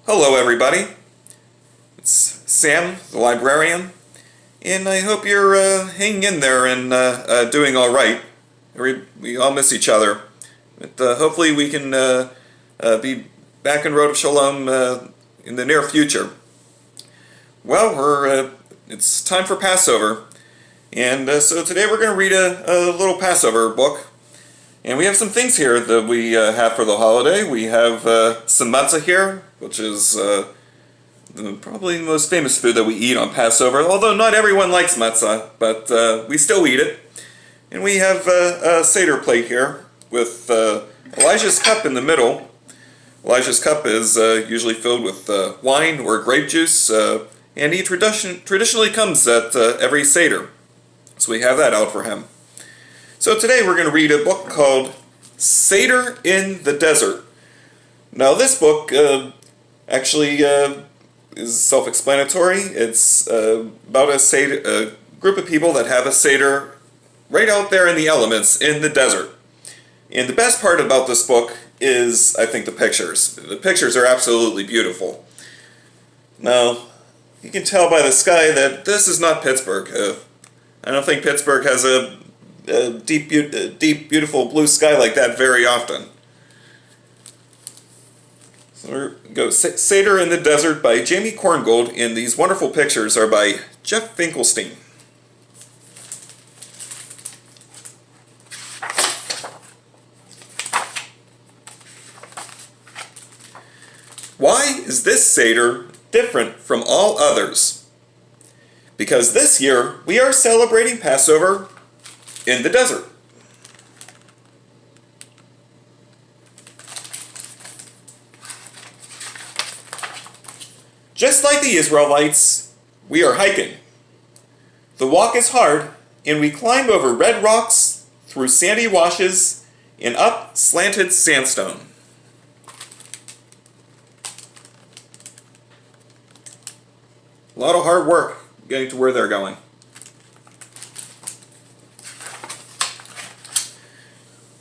Hello everybody, it's Sam, the Librarian, and I hope you're hanging in there and doing alright. We all miss each other, but hopefully we can be back in Road of Shalom in the near future. Well, it's time for Passover, and so today we're going to read a little Passover book. And we have some things here that we have for the holiday. We have some matzah here, which is probably the most famous food that we eat on Passover, although not everyone likes matzah, but we still eat it. And we have a Seder plate here with Elijah's cup in the middle. Elijah's cup is usually filled with wine or grape juice, and he traditionally comes at every Seder. So we have that out for him. So today we're going to read a book called Seder in the Desert. Now this book actually is self-explanatory. It's about a group of people that have a Seder right out there in the elements in the desert. And the best part about this book is, I think, the pictures. The pictures are absolutely beautiful. Now, you can tell by the sky that this is not Pittsburgh. I don't think Pittsburgh has a deep, beautiful blue sky like that very often. So we're going to go Seder in the Desert by Jamie Korngold, and these wonderful pictures are by Jeff Finkelstein. Why is this Seder different from all others? Because this year we are celebrating Passover in the desert. Just like the Israelites, we are hiking. The walk is hard, and we climb over red rocks, through sandy washes, and up slanted sandstone. A lot of hard work getting to where they're going.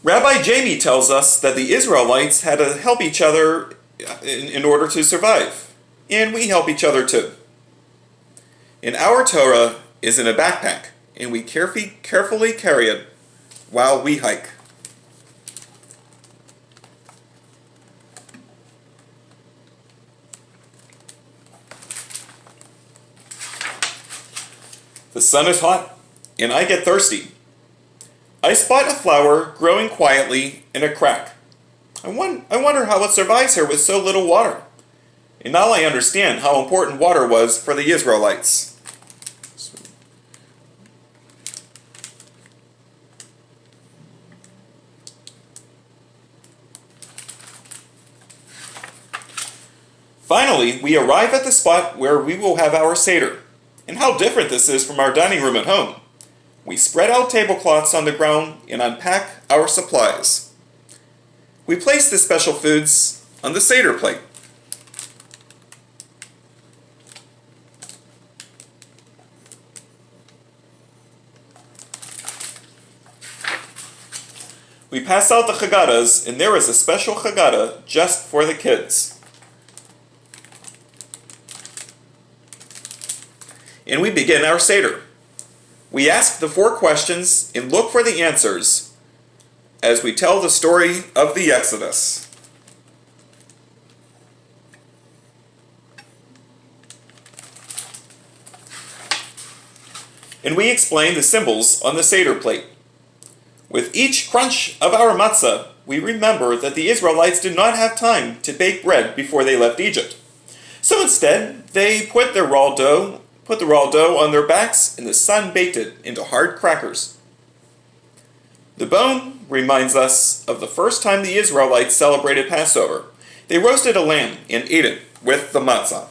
Rabbi Jamie tells us that the Israelites had to help each other in order to survive, and we help each other too. And our Torah is in a backpack, and we carefully carry it while we hike. The sun is hot, and I get thirsty. I spot a flower growing quietly in a crack. I wonder how it survives here with so little water. And now I understand how important water was for the Israelites. Finally, we arrive at the spot where we will have our Seder. And how different this is from our dining room at home. We spread out tablecloths on the ground and unpack our supplies. We place the special foods on the Seder plate. We pass out the chagadas, and there is a special chagada just for the kids. And we begin our Seder. We ask the 4 questions and look for the answers as we tell the story of the Exodus. And we explain the symbols on the Seder plate. With each crunch of our matzah, we remember that the Israelites did not have time to bake bread before they left Egypt. So instead, they put the raw dough on their backs, and the sun baked it into hard crackers. The bone reminds us of the first time the Israelites celebrated Passover. They roasted a lamb and ate it with the matzah.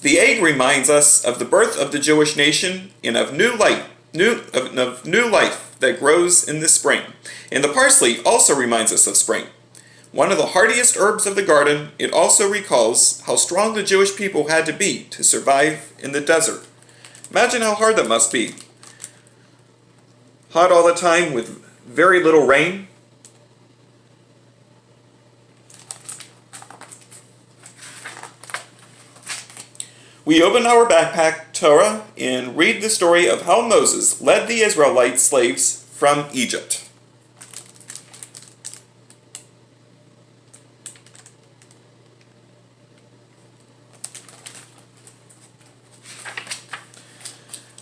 The egg reminds us of the birth of the Jewish nation and of new life that grows in the spring. And the parsley also reminds us of spring. One of the hardiest herbs of the garden, it also recalls how strong the Jewish people had to be to survive in the desert. Imagine how hard that must be. Hot all the time with very little rain. We open our backpack Torah and read the story of how Moses led the Israelite slaves from Egypt.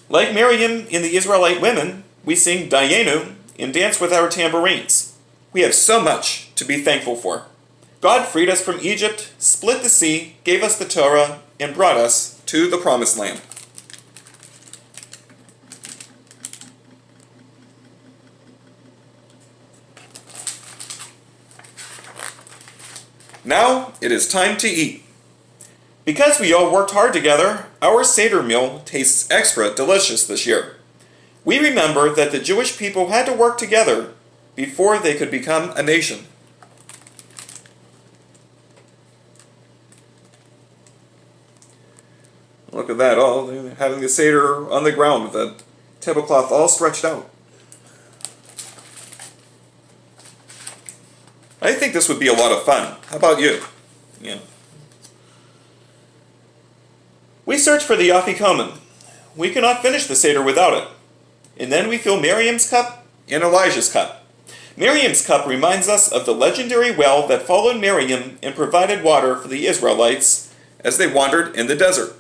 Like Miriam and the Israelite women, we sing Dayenu and dance with our tambourines. We have so much to be thankful for. God freed us from Egypt, split the sea, gave us the Torah, and brought us to the Promised Land. Now it is time to eat. Because we all worked hard together, our Seder meal tastes extra delicious this year. We remember that the Jewish people had to work together before they could become a nation. Look at that, all having the Seder on the ground with the tablecloth all stretched out. I think this would be a lot of fun. How about you? Yeah. We search for the Afikomen. We cannot finish the Seder without it. And then we fill Miriam's cup and Elijah's cup. Miriam's cup reminds us of the legendary well that followed Miriam and provided water for the Israelites as they wandered in the desert.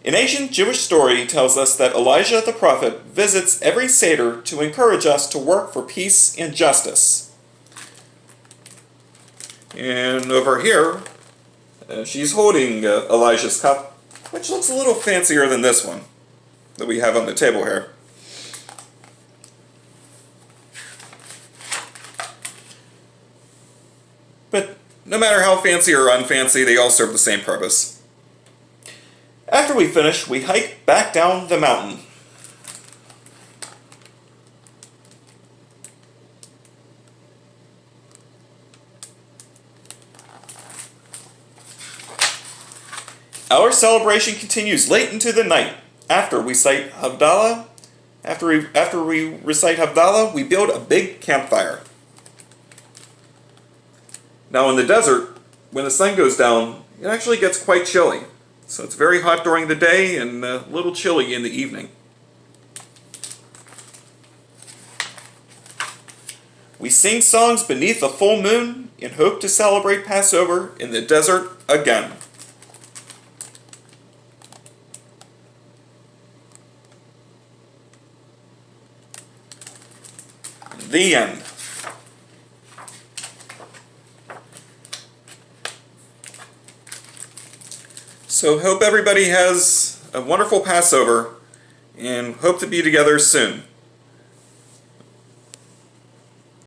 An ancient Jewish story tells us that Elijah the prophet visits every Seder to encourage us to work for peace and justice. And over here, she's holding Elijah's cup, which looks a little fancier than this one that we have on the table here. But no matter how fancy or unfancy, they all serve the same purpose. After we finish, we hike back down the mountain. Our celebration continues late into the night. After we recite Havdalah, we build a big campfire. Now in the desert, when the sun goes down, it actually gets quite chilly. So it's very hot during the day and a little chilly in the evening. We sing songs beneath the full moon and hope to celebrate Passover in the desert again. The end. So hope everybody has a wonderful Passover and hope to be together soon.